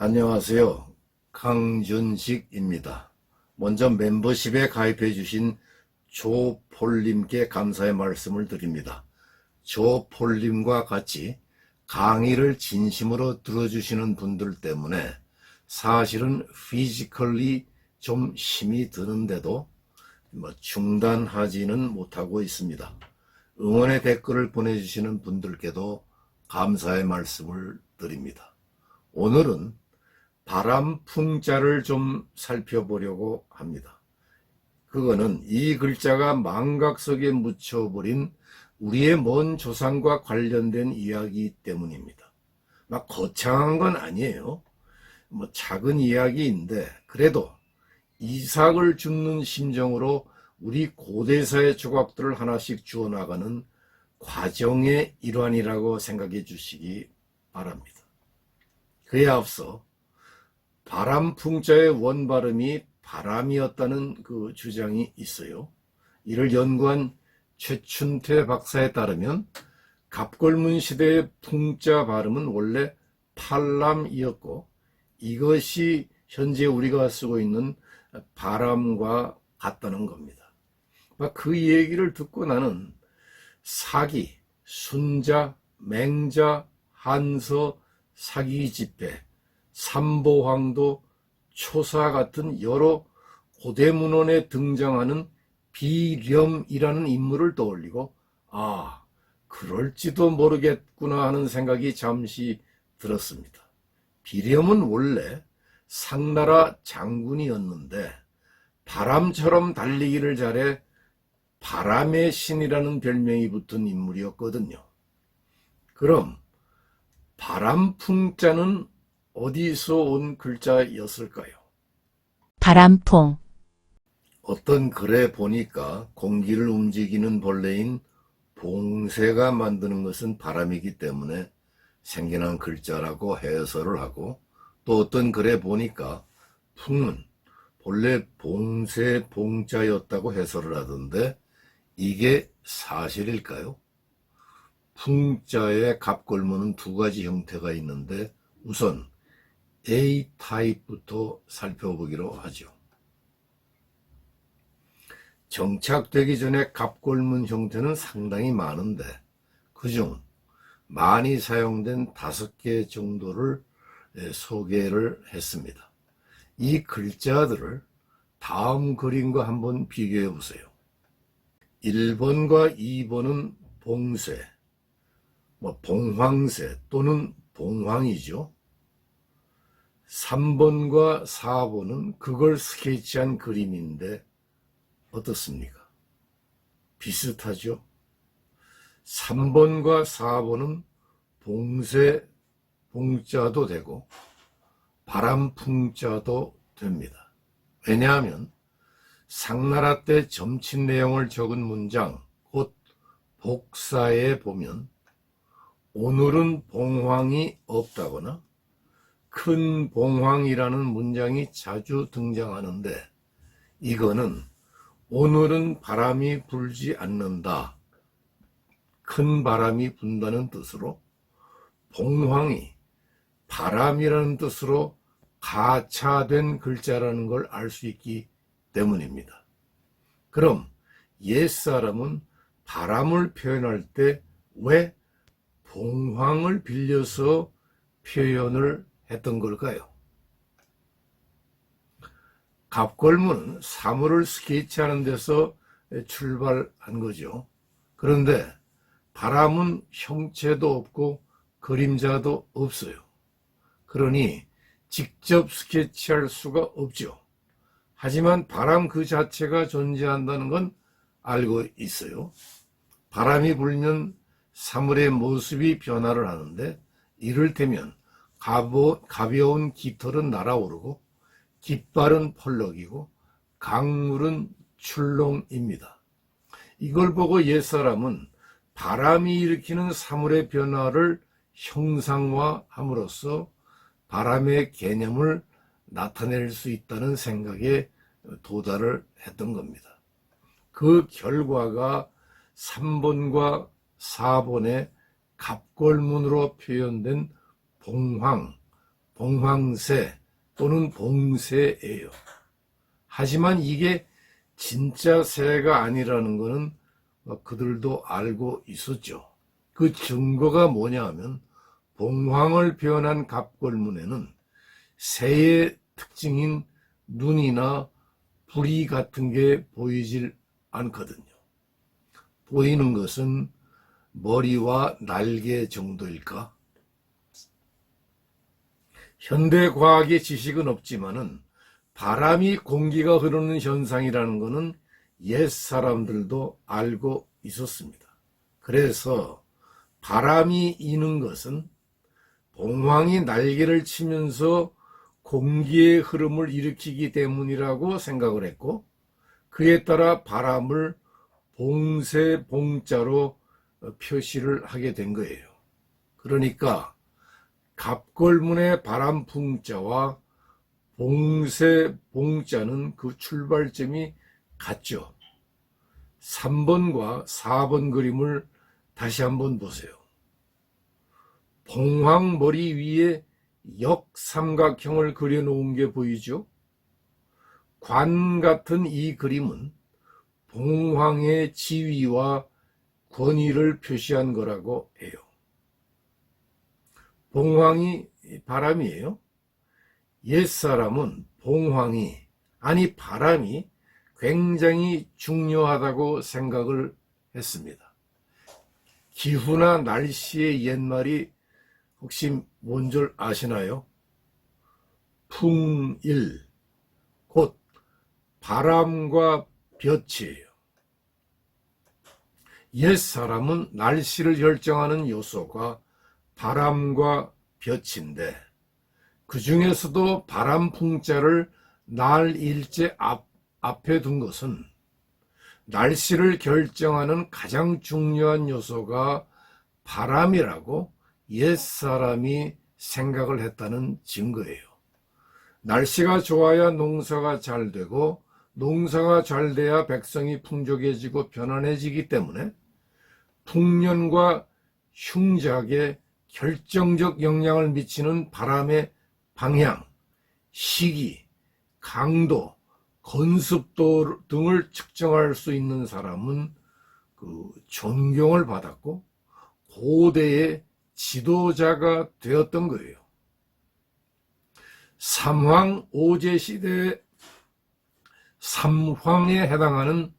안녕하세요. 강준식입니다. 먼저 멤버십에 가입해 주신 조폴님께 감사의 말씀을 드립니다. 조폴님과 같이 강의를 진심으로 들어주시는 분들 때문에 사실은 피지컬리 좀 힘이 드는데도 중단하지는 못하고 있습니다. 응원의 댓글을 보내주시는 분들께도 감사의 말씀을 드립니다. 오늘은 바람풍자를 좀 살펴보려고 합니다. 그거는 이 글자가 망각석에 묻혀버린 우리의 먼 조상과 관련된 이야기 때문입니다. 막 거창한 건 아니에요. 작은 이야기인데 그래도 이삭을 줍는 심정으로 우리 고대사의 조각들을 하나씩 주어나가는 과정의 일환이라고 생각해 주시기 바랍니다. 그에 앞서 바람풍자의 원발음이 바람이었다는 그 주장이 있어요. 이를 연구한 최춘태 박사에 따르면 갑골문 시대의 풍자 발음은 원래 팔람이었고 이것이 현재 우리가 쓰고 있는 바람과 같다는 겁니다. 그 얘기를 듣고 나는 사기, 순자, 맹자, 한서, 사기집배, 삼보황도, 초사 같은 여러 고대 문헌에 등장하는 비렴이라는 인물을 떠올리고 그럴지도 모르겠구나 하는 생각이 잠시 들었습니다. 비렴은 원래 상나라 장군이었는데 바람처럼 달리기를 잘해 바람의 신이라는 별명이 붙은 인물이었거든요. 그럼 바람풍자는 어디서 온 글자였을까요? 바람풍, 어떤 글에 보니까 공기를 움직이는 벌레인 봉새가 만드는 것은 바람이기 때문에 생겨난 글자라고 해설을 하고, 또 어떤 글에 보니까 풍은 본래 봉새 봉자였다고 해설을 하던데 이게 사실일까요? 풍자의 갑골문은 두 가지 형태가 있는데 우선 A타입부터 살펴보기로 하죠. 정착되기 전에 갑골문 형태는 상당히 많은데 그중 많이 사용된 5개 정도를 소개를 했습니다. 이 글자들을 다음 그림과 한번 비교해 보세요. 1번과 2번은 봉쇄, 봉황새 또는 봉황이죠. 3번과 4번은 그걸 스케치한 그림인데 어떻습니까? 비슷하죠? 3번과 4번은 봉쇄, 봉자도 되고 바람풍자도 됩니다. 왜냐하면 상나라 때 점친 내용을 적은 문장, 곧 복사에 보면 오늘은 봉황이 없다거나 큰 봉황이라는 문장이 자주 등장하는데 이거는 오늘은 바람이 불지 않는다, 큰 바람이 분다는 뜻으로 봉황이 바람이라는 뜻으로 가차된 글자라는 걸 알 수 있기 때문입니다. 그럼 옛사람은 바람을 표현할 때 왜 봉황을 빌려서 표현을 했던 걸까요? 갑골문은 사물을 스케치하는 데서 출발한 거죠. 그런데 바람은 형체도 없고 그림자도 없어요. 그러니 직접 스케치할 수가 없죠. 하지만 바람 그 자체가 존재한다는 건 알고 있어요. 바람이 불면 사물의 모습이 변화를 하는데 이를테면 가벼운 깃털은 날아오르고 깃발은 펄럭이고 강물은 출렁입니다. 이걸 보고 옛사람은 바람이 일으키는 사물의 변화를 형상화함으로써 바람의 개념을 나타낼 수 있다는 생각에 도달을 했던 겁니다. 그 결과가 3번과 4번의 갑골문으로 표현된 봉황, 봉황새 또는 봉새예요. 하지만 이게 진짜 새가 아니라는 것은 그들도 알고 있었죠. 그 증거가 뭐냐 하면 봉황을 표현한 갑골문에는 새의 특징인 눈이나 부리 같은 게 보이질 않거든요. 보이는 것은 머리와 날개 정도일까? 현대 과학의 지식은 없지만은 바람이 공기가 흐르는 현상이라는 것은 옛 사람들도 알고 있었습니다. 그래서 바람이 이는 것은 봉황이 날개를 치면서 공기의 흐름을 일으키기 때문이라고 생각을 했고, 그에 따라 바람을 봉새 봉자로 표시를 하게 된 거예요. 그러니까 갑골문의 바람 풍자와 봉새 봉자는 그 출발점이 같죠. 3번과 4번 그림을 다시 한번 보세요. 봉황 머리 위에 역삼각형을 그려놓은 게 보이죠? 관 같은 이 그림은 봉황의 지위와 권위를 표시한 거라고 해요. 봉황이 바람이에요. 옛사람은 봉황이, 아니 바람이 굉장히 중요하다고 생각을 했습니다. 기후나 날씨의 옛말이 혹시 뭔 줄 아시나요? 풍일, 곧 바람과 볕이에요. 옛사람은 날씨를 결정하는 요소가 바람과 볕인데, 그 중에서도 바람 풍자를 날 일제 앞에 둔 것은 날씨를 결정하는 가장 중요한 요소가 바람이라고 옛사람이 생각을 했다는 증거예요. 날씨가 좋아야 농사가 잘 되고, 농사가 잘 돼야 백성이 풍족해지고 편안해지기 때문에 풍년과 흉작에 결정적 영향을 미치는 바람의 방향, 시기, 강도, 건습도 등을 측정할 수 있는 사람은 존경을 받았고 고대의 지도자가 되었던 거예요. 삼황 오제 시대의 삼황에 해당하는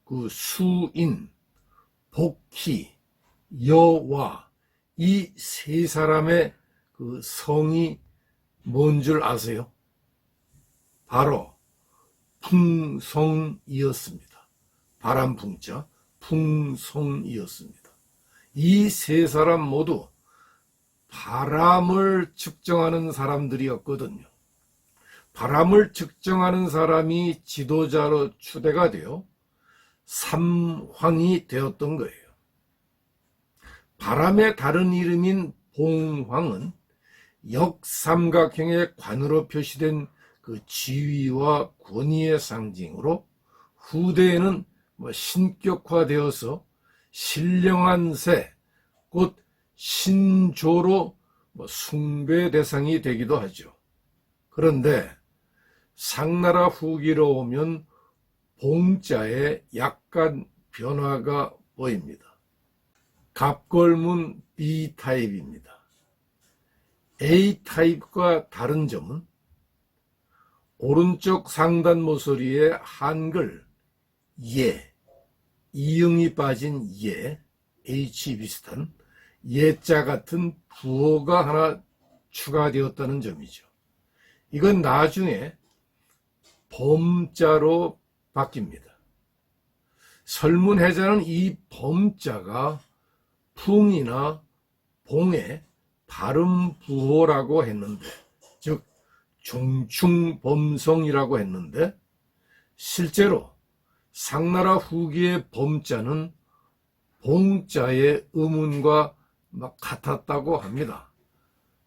그 수인, 복희, 여와 이 세 사람의 그 성이 뭔 줄 아세요? 바로 풍성이었습니다. 바람풍자 풍성이었습니다. 이 세 사람 모두 바람을 측정하는 사람들이었거든요. 바람을 측정하는 사람이 지도자로 추대가 되어 삼황이 되었던 거예요. 바람의 다른 이름인 봉황은 역삼각형의 관으로 표시된 그 지위와 권위의 상징으로 후대에는 신격화되어서 신령한 새, 곧 신조로 숭배 대상이 되기도 하죠. 그런데 상나라 후기로 오면 봉자에 약간 변화가 보입니다. 갑골문 B타입입니다. A타입과 다른 점은 오른쪽 상단 모서리에 한글 예, 이응이 빠진 예, H 비슷한 예자 같은 부호가 하나 추가되었다는 점이죠. 이건 나중에 범자로 바뀝니다. 설문해자는 이 범자가 풍이나 봉의 발음 부호라고 했는데, 즉 종충범성이라고 했는데, 실제로 상나라 후기의 범자는 봉자의 음운과 같았다고 합니다.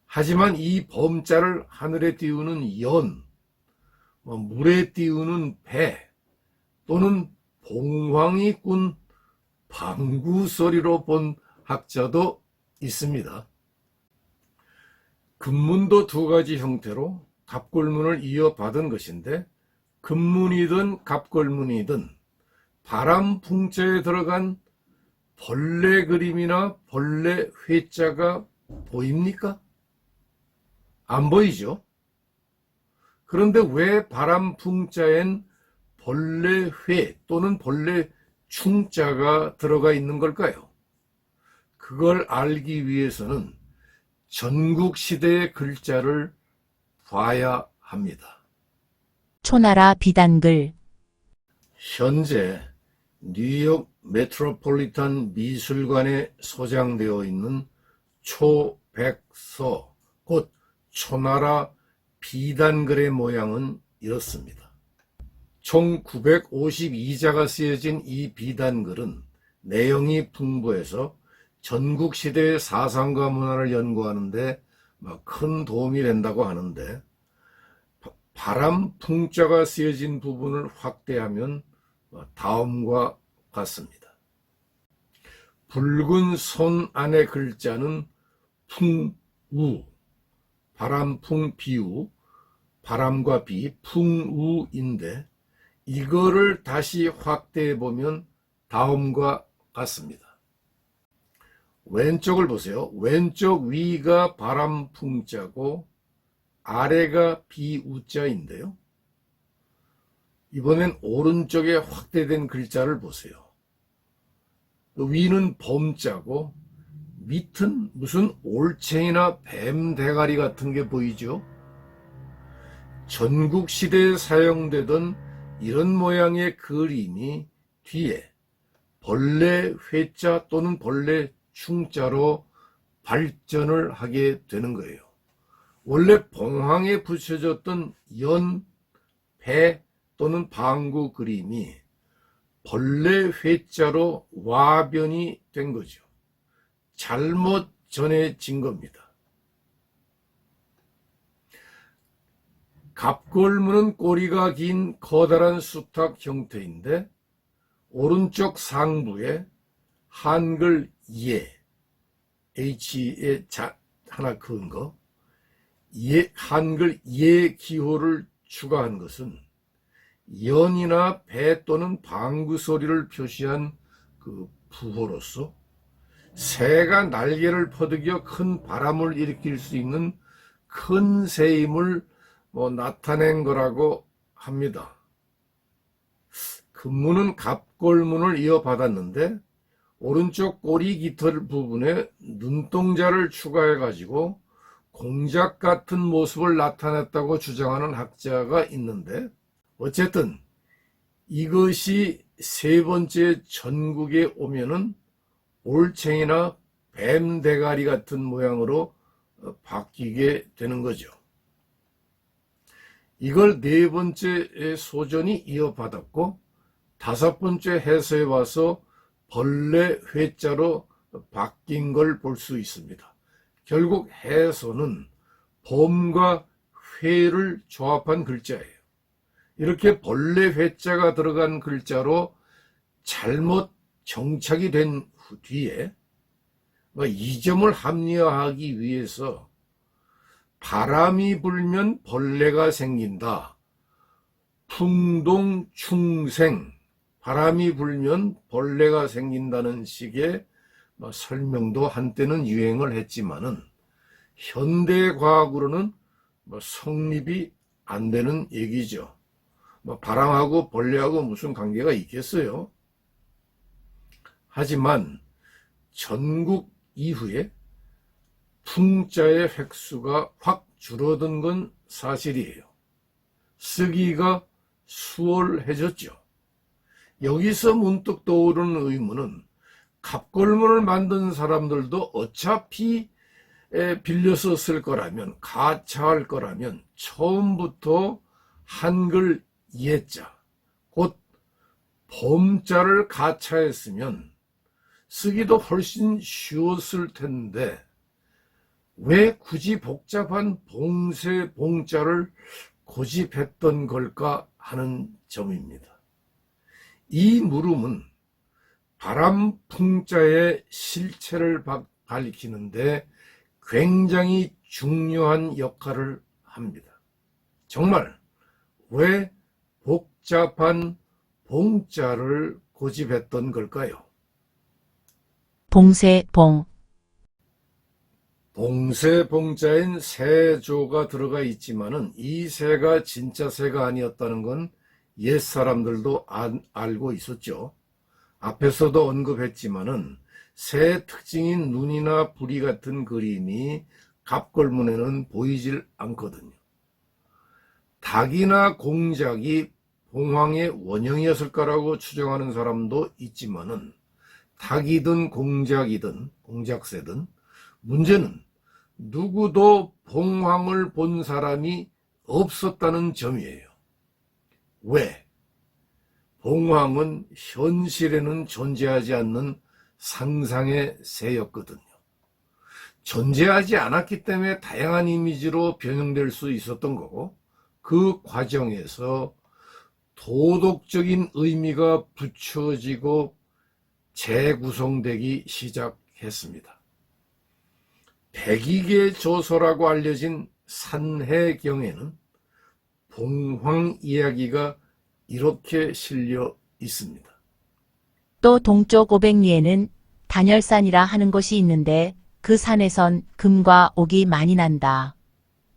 하지만 이 범자를 하늘에 띄우는 연, 물에 띄우는 배, 또는 봉황이 꾼 방구 소리로 본 학자도 있습니다. 금문도 두 가지 형태로 갑골문을 이어받은 것인데, 금문이든 갑골문이든 바람풍자에 들어간 벌레 그림이나 벌레 회자가 보입니까? 안 보이죠? 그런데 왜 바람풍자엔 벌레회 또는 벌레충자가 들어가 있는 걸까요? 그걸 알기 위해서는 전국시대의 글자를 봐야 합니다. 초나라 비단글, 현재 뉴욕 메트로폴리탄 미술관에 소장되어 있는 초백서, 곧 초나라 비단글의 모양은 이렇습니다. 총 952자가 쓰여진 이 비단글은 내용이 풍부해서 전국시대의 사상과 문화를 연구하는 데 큰 도움이 된다고 하는데, 바람풍자가 쓰여진 부분을 확대하면 다음과 같습니다. 붉은 손 안의 글자는 풍우, 바람풍 비우, 바람과 비, 풍우인데, 이거를 다시 확대해 보면 다음과 같습니다. 왼쪽을 보세요. 왼쪽 위가 바람풍자고 아래가 비우자인데요. 이번엔 오른쪽에 확대된 글자를 보세요. 위는 범자고 밑은 무슨 올챙이나 뱀 대가리 같은 게 보이죠? 전국시대에 사용되던 이런 모양의 그림이 뒤에 벌레 회자 또는 벌레 충자로 발전을 하게 되는 거예요. 원래 봉황에 붙여졌던 연, 배 또는 방구 그림이 벌레 회자로 와변이 된 거죠. 잘못 전해진 겁니다. 갑골문은 꼬리가 긴 커다란 수탉 형태인데, 오른쪽 상부에 한글 예, H에 하나 그은 거, 예, 한글 예 기호를 추가한 것은 연이나 배 또는 방구 소리를 표시한 그 부호로서 새가 날개를 퍼득여 큰 바람을 일으킬 수 있는 큰 새임을 나타낸 거라고 합니다. 금문은 갑골문을 이어받았는데, 오른쪽 꼬리 깃털 부분에 눈동자를 추가해 가지고 공작 같은 모습을 나타냈다고 주장하는 학자가 있는데, 어쨌든 이것이 세 번째 전국에 오면은 올챙이나 뱀 대가리 같은 모양으로 바뀌게 되는 거죠. 이걸 네 번째 소전이 이어받았고, 다섯 번째 해서에 와서 벌레 회자로 바뀐 걸 볼 수 있습니다. 결국 해서는 범과 회를 조합한 글자예요. 이렇게 벌레 회자가 들어간 글자로 잘못 정착이 된 뒤에 이 점을 합리화하기 위해서 바람이 불면 벌레가 생긴다, 풍동충생, 바람이 불면 벌레가 생긴다는 식의 설명도 한때는 유행을 했지만은 현대과학으로는 성립이 안 되는 얘기죠. 바람하고 벌레하고 무슨 관계가 있겠어요? 하지만 전국 이후에 풍자의 획수가 확 줄어든 건 사실이에요. 쓰기가 수월해졌죠. 여기서 문득 떠오르는 의문은, 갑골문을 만든 사람들도 어차피 빌려서 쓸 거라면, 가차할 거라면 처음부터 한글 예자, 곧 범자를 가차했으면 쓰기도 훨씬 쉬웠을 텐데, 왜 굳이 복잡한 봉세 봉자를 고집했던 걸까 하는 점입니다. 이 물음은 바람풍자의 실체를 밝히는데 굉장히 중요한 역할을 합니다. 정말 왜 복잡한 봉자를 고집했던 걸까요? 봉쇄, 봉, 봉쇄 봉자인 세조가 들어가 있지만은 이 새가 진짜 새가 아니었다는 건 옛사람들도 알고 있었죠. 앞에서도 언급했지만은 새 특징인 눈이나 부리 같은 그림이 갑골문에는 보이질 않거든요. 닭이나 공작이 봉황의 원형이었을 거라고 추정하는 사람도 있지만은 닭이든 공작이든 공작새든 문제는 누구도 봉황을 본 사람이 없었다는 점이에요. 왜? 봉황은 현실에는 존재하지 않는 상상의 새였거든요. 존재하지 않았기 때문에 다양한 이미지로 변형될 수 있었던 거고, 그 과정에서 도덕적인 의미가 붙여지고 재구성되기 시작했습니다. 백익의 조서라고 알려진 산해경에는 봉황 이야기가 이렇게 실려 있습니다. 또 동쪽 500리에는 단열산이라 하는 곳이 있는데 그 산에선 금과 옥이 많이 난다.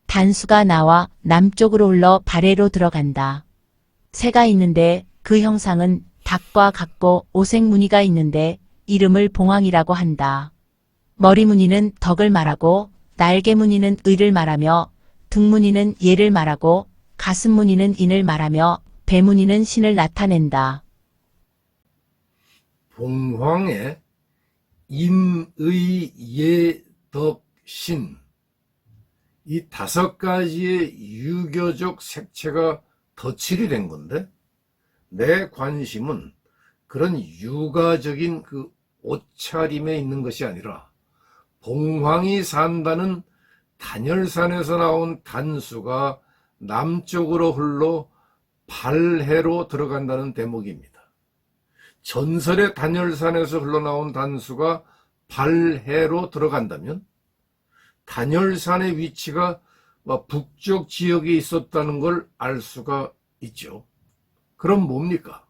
단수가 나와 남쪽으로 흘러 발해로 들어간다. 새가 있는데 그 형상은 닭과 같고 오색무늬가 있는데 이름을 봉황이라고 한다. 머리 무늬는 덕을 말하고 날개 무늬는 의를 말하며 등 무늬는 예를 말하고 가슴 무늬는 인을 말하며 배 무늬는 신을 나타낸다. 봉황의 인의 예 덕 신, 이 5가지의 유교적 색채가 덧칠이 된 건데, 내 관심은 그런 유가적인 그 옷차림에 있는 것이 아니라 봉황이 산다는 단열산에서 나온 단수가 남쪽으로 흘러 발해로 들어간다는 대목입니다. 전설의 단열산에서 흘러나온 단수가 발해로 들어간다면 단열산의 위치가 북쪽 지역에 있었다는 걸 알 수가 있죠. 그럼 뭡니까?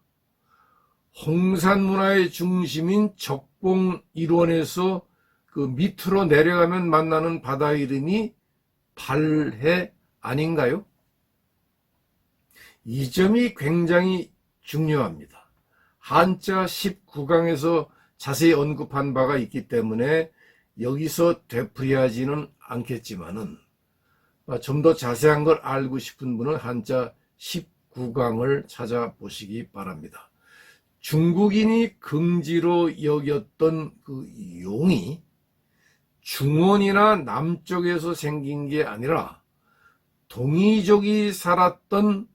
홍산 문화의 중심인 적봉 일원에서 그 밑으로 내려가면 만나는 바다 이름이 발해 아닌가요? 이 점이 굉장히 중요합니다. 한자 19강에서 자세히 언급한 바가 있기 때문에 여기서 되풀이하지는 않겠지만은 좀 더 자세한 걸 알고 싶은 분은 한자 19강을 찾아보시기 바랍니다. 중국인이 긍지로 여겼던 그 용이 중원이나 남쪽에서 생긴 게 아니라 동이족이 살았던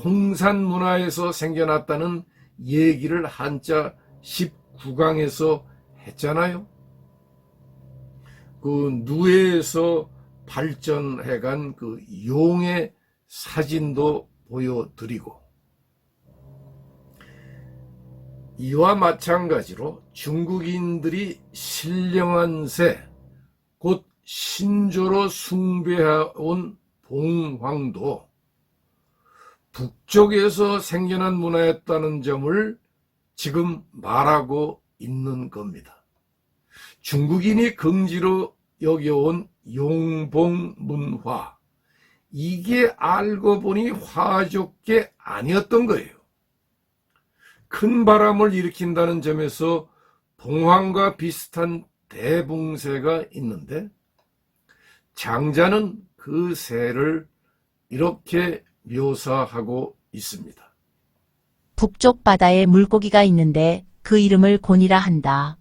홍산 문화에서 생겨났다는 얘기를 한자 19강에서 했잖아요. 그 누에에서 발전해간 그 용의 사진도 보여드리고, 이와 마찬가지로 중국인들이 신령한 새, 곧 신조로 숭배해온 봉황도 북쪽에서 생겨난 문화였다는 점을 지금 말하고 있는 겁니다. 중국인이 긍지로 여겨온 용봉문화, 이게 알고 보니 화족계 아니었던 거예요. 큰 바람을 일으킨다는 점에서 봉황과 비슷한 대붕새가 있는데, 장자는 그 새를 이렇게 묘사하고 있습니다. 북쪽 바다에 물고기가 있는데 그 이름을 곤이라 한다.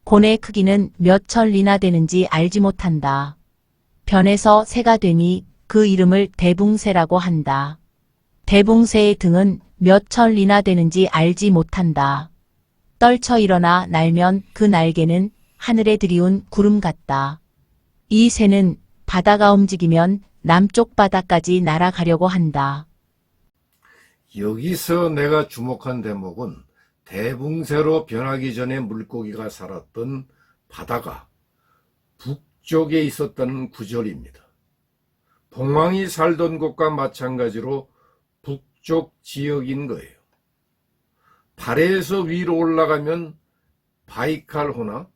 곤의 크기는 몇 천리나 되는지 알지 못한다. 변해서 새가 되니 그 이름을 대붕새라고 한다. 대붕새의 등은 몇 천리나 되는지 알지 못한다. 떨쳐 일어나 날면 그 날개는 하늘에 들이운 구름 같다. 이 새는 바다가 움직이면 남쪽 바다까지 날아가려고 한다. 여기서 내가 주목한 대목은 대붕새로 변하기 전에 물고기가 살았던 바다가 북쪽에 있었다는 구절입니다. 봉황이 살던 곳과 마찬가지로 북쪽 지역인 거예요. 발해에서 위로 올라가면 바이칼호나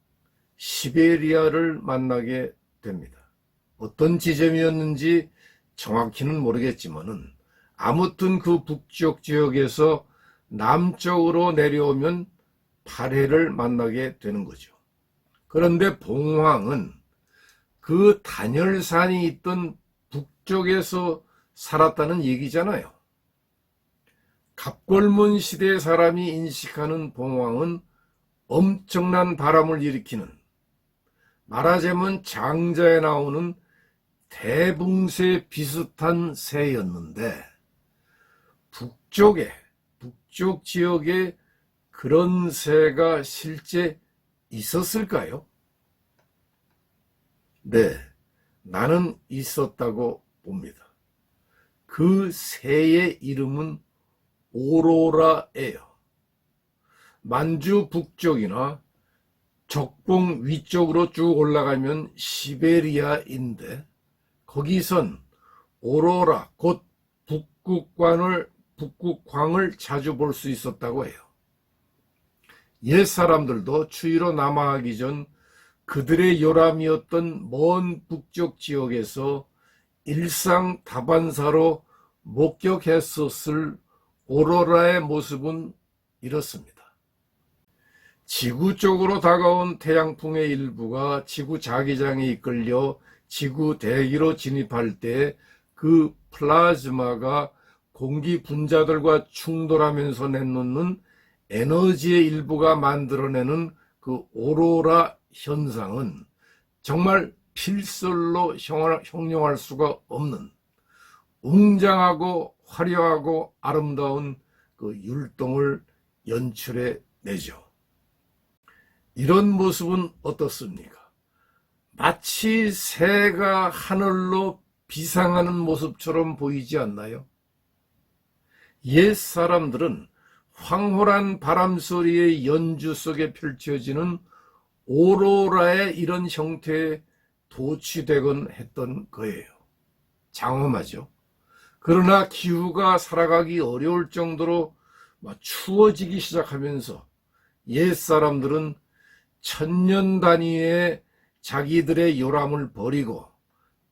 시베리아를 만나게 됩니다. 어떤 지점이었는지 정확히는 모르겠지만은 아무튼 그 북쪽 지역에서 남쪽으로 내려오면 발해를 만나게 되는 거죠. 그런데 봉황은 그 단열산이 있던 북쪽에서 살았다는 얘기잖아요. 갑골문 시대 사람이 인식하는 봉황은 엄청난 바람을 일으키는, 말하자면 장자에 나오는 대붕새 비슷한 새였는데 북쪽 지역에 그런 새가 실제 있었을까요? 네, 나는 있었다고 봅니다. 그 새의 이름은 오로라예요. 만주 북쪽이나 적봉 위쪽으로 쭉 올라가면 시베리아인데 거기선 오로라 곧 북극광을 자주 볼 수 있었다고 해요. 옛 사람들도 추위로 남하하기 전 그들의 요람이었던 먼 북쪽 지역에서 일상 다반사로 목격했었을 오로라의 모습은 이렇습니다. 지구 쪽으로 다가온 태양풍의 일부가 지구 자기장에 이끌려 지구 대기로 진입할 때 그 플라즈마가 공기 분자들과 충돌하면서 내놓는 에너지의 일부가 만들어내는 그 오로라 현상은 정말 필설로 형용할 수가 없는 웅장하고 화려하고 아름다운 그 율동을 연출해 내죠. 이런 모습은 어떻습니까? 마치 새가 하늘로 비상하는 모습처럼 보이지 않나요? 옛 사람들은 황홀한 바람 소리의 연주 속에 펼쳐지는 오로라의 이런 형태에 도취되곤 했던 거예요. 장엄하죠. 그러나 기후가 살아가기 어려울 정도로 추워지기 시작하면서 옛 사람들은 천년 단위의 자기들의 요람을 버리고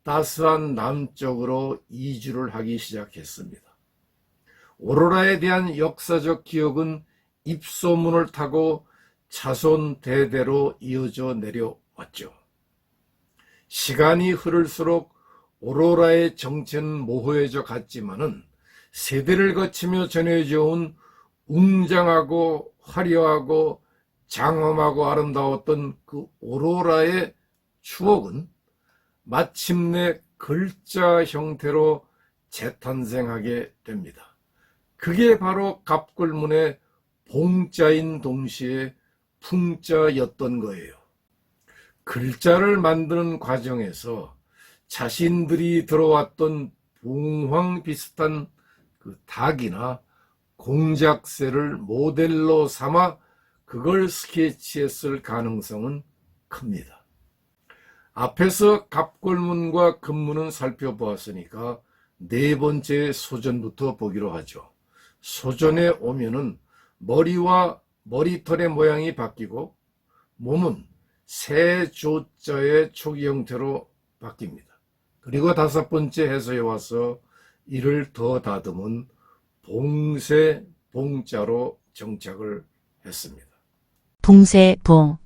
따스한 남쪽으로 이주를 하기 시작했습니다. 오로라에 대한 역사적 기억은 입소문을 타고 자손 대대로 이어져 내려왔죠. 시간이 흐를수록 오로라의 정체는 모호해져 갔지만은 세대를 거치며 전해져 온 웅장하고 화려하고 장엄하고 아름다웠던 그 오로라의 추억은 마침내 글자 형태로 재탄생하게 됩니다. 그게 바로 갑골문의 봉자인 동시에 풍자였던 거예요. 글자를 만드는 과정에서 자신들이 들어왔던 봉황 비슷한 그 닭이나 공작새를 모델로 삼아 그걸 스케치했을 가능성은 큽니다. 앞에서 갑골문과 금문은 살펴보았으니까 네 번째 소전부터 보기로 하죠. 소전에 오면은 머리와 머리털의 모양이 바뀌고 몸은 새 조자의 초기 형태로 바뀝니다. 그리고 다섯 번째 해서에 와서 이를 더 다듬은 봉새 봉자로 정착을 했습니다. 붕세붕.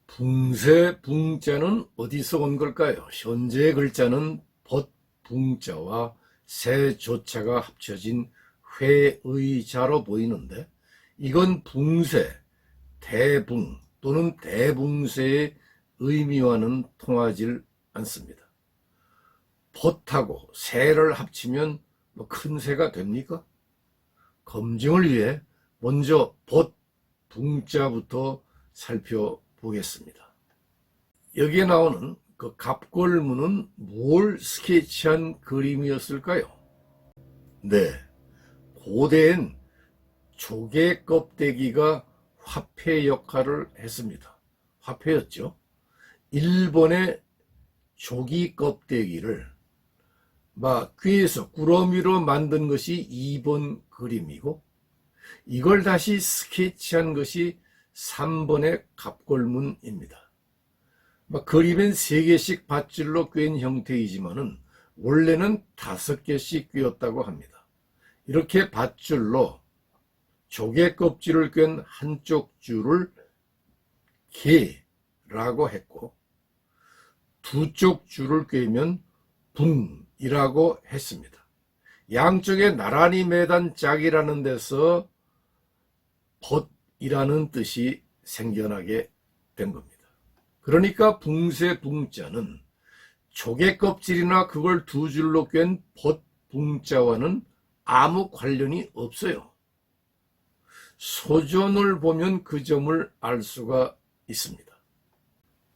붕새 붕자는 어디서 온 걸까요? 현재의 글자는 벗붕자와 새 조자가 합쳐진 회의자로 보이는데 이건 붕새, 대붕 또는 대붕새의 의미와는 통하지 않습니다. 벗하고 새를 합치면 큰 새가 됩니까? 검증을 위해 먼저 벗붕자부터 살펴보겠습니다. 여기에 나오는 그 갑골문은 뭘 스케치한 그림이었을까요? 네, 고대엔 조개 껍데기가 화폐 역할을 했습니다. 화폐였죠. 일본의 조기 껍데기를 막 꿰서 꾸러미로 만든 것이 2번 그림이고, 이걸 다시 스케치한 것이 3번의 갑골문입니다. 그림엔 3개씩 밧줄로 꿰인 형태이지만은 원래는 5개씩 꿰었다고 합니다. 이렇게 밧줄로 조개 껍질을 꿰은 한쪽 줄을 개라고 했고, 두 쪽 줄을 꿰면 붕이라고 했습니다. 양쪽에 나란히 매단 짝이라는 데서 벗이라는 뜻이 생겨나게 된 겁니다. 그러니까 붕새 붕자는 조개 껍질이나 그걸 두 줄로 꿰은 벗 붕자와는 아무 관련이 없어요. 소전을 보면 그 점을 알 수가 있습니다.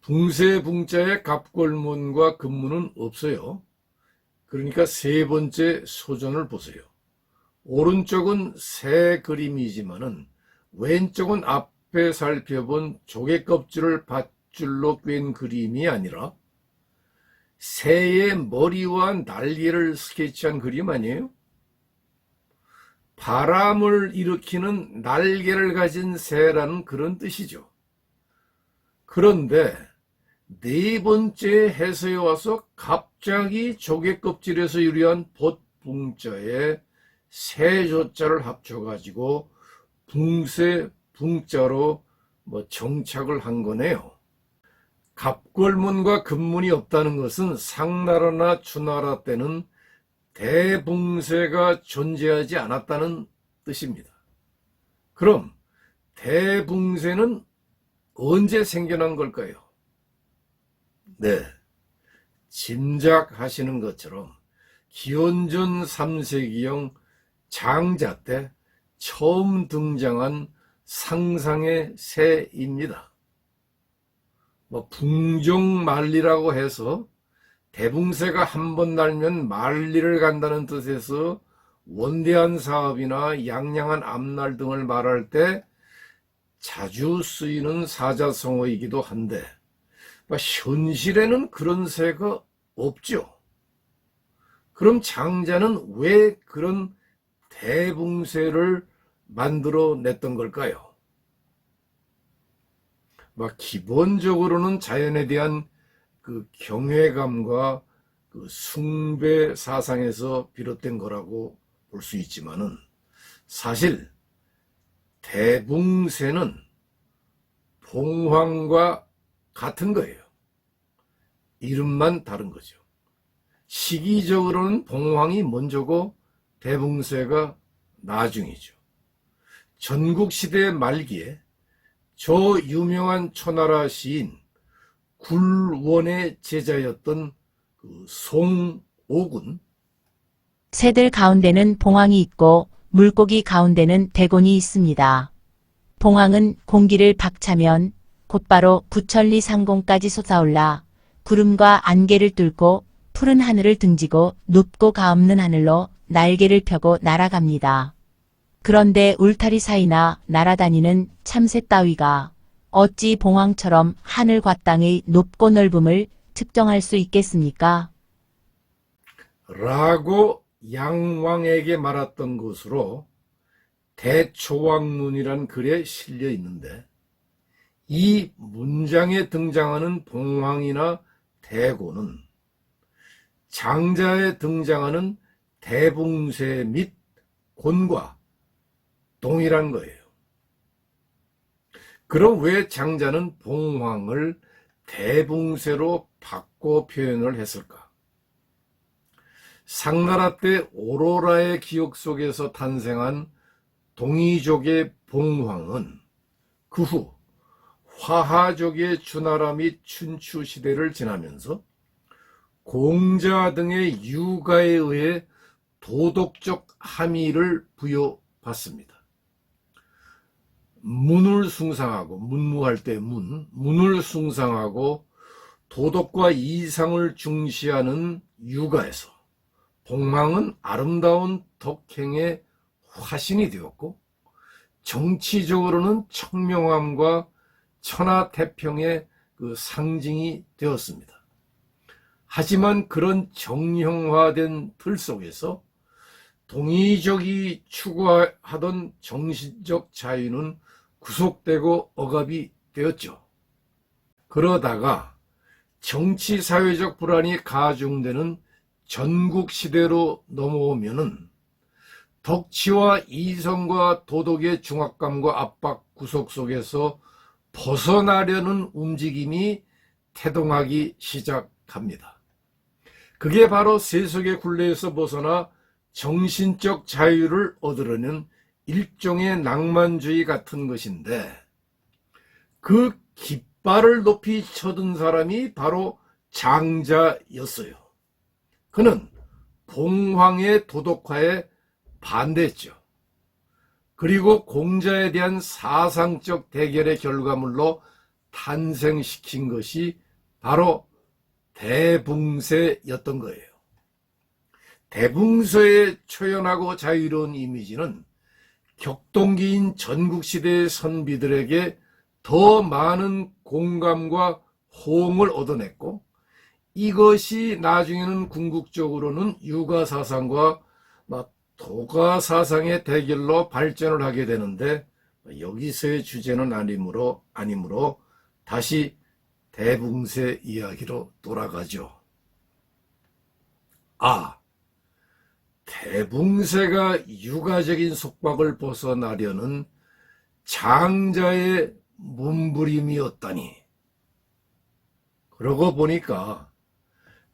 붕새 붕자에 갑골문과 금문은 없어요. 그러니까 3번째 소전을 보세요. 오른쪽은 새 그림이지만은 왼쪽은 앞에 살펴본 조개 껍질을 밧줄로 꿰인 그림이 아니라 새의 머리와 날개를 스케치한 그림 아니에요? 바람을 일으키는 날개를 가진 새라는 그런 뜻이죠. 그런데 4번째 해서에 와서 갑자기 조개 껍질에서 유래한 벗붕자에 새조자를 합쳐가지고 붕새 붕자로 정착을 한 거네요. 갑골문과 금문이 없다는 것은 상나라나 주나라 때는 대붕새가 존재하지 않았다는 뜻입니다. 그럼 대붕새는 언제 생겨난 걸까요? 네, 짐작하시는 것처럼 기원전 3세기형 장자 때 처음 등장한 상상의 새입니다. 붕종만리라고 해서 대붕새가 한 번 날면 만리를 간다는 뜻에서 원대한 사업이나 양양한 앞날 등을 말할 때 자주 쓰이는 사자성어이기도 한데 현실에는 그런 새가 없죠. 그럼 장자는 왜 그런 대붕새를 만들어냈던 걸까요? 기본적으로는 자연에 대한 그 경외감과 그 숭배 사상에서 비롯된 거라고 볼 수 있지만은, 사실 대붕새는 봉황과 같은 거예요. 이름만 다른 거죠. 시기적으로는 봉황이 먼저고 대붕새가 나중이죠. 전국시대 말기에 저 유명한 초나라 시인 굴원의 제자였던 송옥은 새들 가운데는 봉황이 있고 물고기 가운데는 대곤이 있습니다. 봉황은 공기를 박차면 곧바로 부천리 상공까지 솟아올라 구름과 안개를 뚫고 푸른 하늘을 등지고 높고 가없는 하늘로 날개를 펴고 날아갑니다. 그런데 울타리 사이나 날아다니는 참새 따위가 어찌 봉황처럼 하늘과 땅의 높고 넓음을 측정할 수 있겠습니까? 라고 양왕에게 말했던 것으로 대초왕문이란 글에 실려 있는데, 이 문장에 등장하는 봉황이나 대곤은 장자에 등장하는 대붕새 및 곤과 동일한 거예요. 그럼 왜 장자는 봉황을 대붕새로 바꿔 표현을 했을까? 상나라 때 오로라의 기억 속에서 탄생한 동이족의 봉황은 그 후 화하족의 주나라 및 춘추 시대를 지나면서 공자 등의 유가에 의해 도덕적 함의를 부여받습니다. 문을 숭상하고, 문무할 때 문을 숭상하고 도덕과 이상을 중시하는 유가에서 봉황은 아름다운 덕행의 화신이 되었고, 정치적으로는 청명함과 천하태평의 그 상징이 되었습니다. 하지만 그런 정형화된 틀 속에서 동의적이 추구하던 정신적 자유는 구속되고 억압이 되었죠. 그러다가 정치 사회적 불안이 가중되는 전국 시대로 넘어오면은 덕치와 이성과 도덕의 중압감과 압박 구속 속에서 벗어나려는 움직임이 태동하기 시작합니다. 그게 바로 세속의 굴레에서 벗어나 정신적 자유를 얻으려는 일종의 낭만주의 같은 것인데, 그 깃발을 높이 쳐든 사람이 바로 장자였어요. 그는 봉황의 도덕화에 반대했죠. 그리고 공자에 대한 사상적 대결의 결과물로 탄생시킨 것이 바로 대붕세였던 거예요. 대붕세의 초연하고 자유로운 이미지는 격동기인 전국시대의 선비들에게 더 많은 공감과 호응을 얻어냈고, 이것이 나중에는 궁극적으로는 유가사상과 도가사상의 대결로 발전을 하게 되는데, 여기서의 주제는 아니므로 다시 대붕세 이야기로 돌아가죠. 대붕세가 유가적인 속박을 벗어나려는 장자의 몸부림이었다니. 그러고 보니까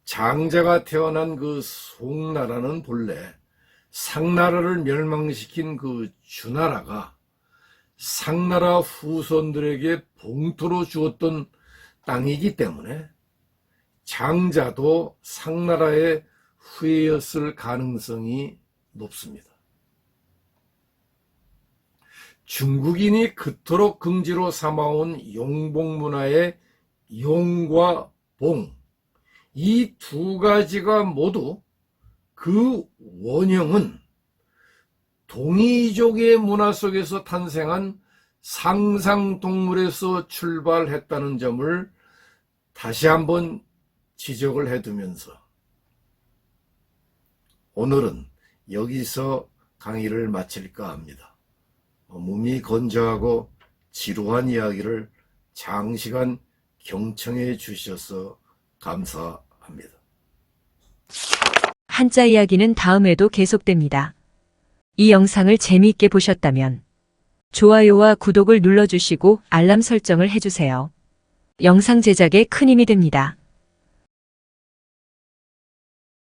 장자가 태어난 그 송나라는 본래 상나라를 멸망시킨 그 주나라가 상나라 후손들에게 봉토로 주었던 땅이기 때문에 장자도 상나라의 후예였을 가능성이 높습니다. 중국인이 그토록 긍지로 삼아온 용봉문화의 용과 봉, 이 두 가지가 모두 그 원형은 동이족의 문화 속에서 탄생한 상상동물에서 출발했다는 점을 다시 한번 지적을 해두면서 오늘은 여기서 강의를 마칠까 합니다. 몸이 건조하고 지루한 이야기를 장시간 경청해 주셔서 감사합니다. 한자 이야기는 다음에도 계속됩니다. 이 영상을 재미있게 보셨다면 좋아요와 구독을 눌러주시고 알람 설정을 해주세요. 영상 제작에 큰 힘이 됩니다.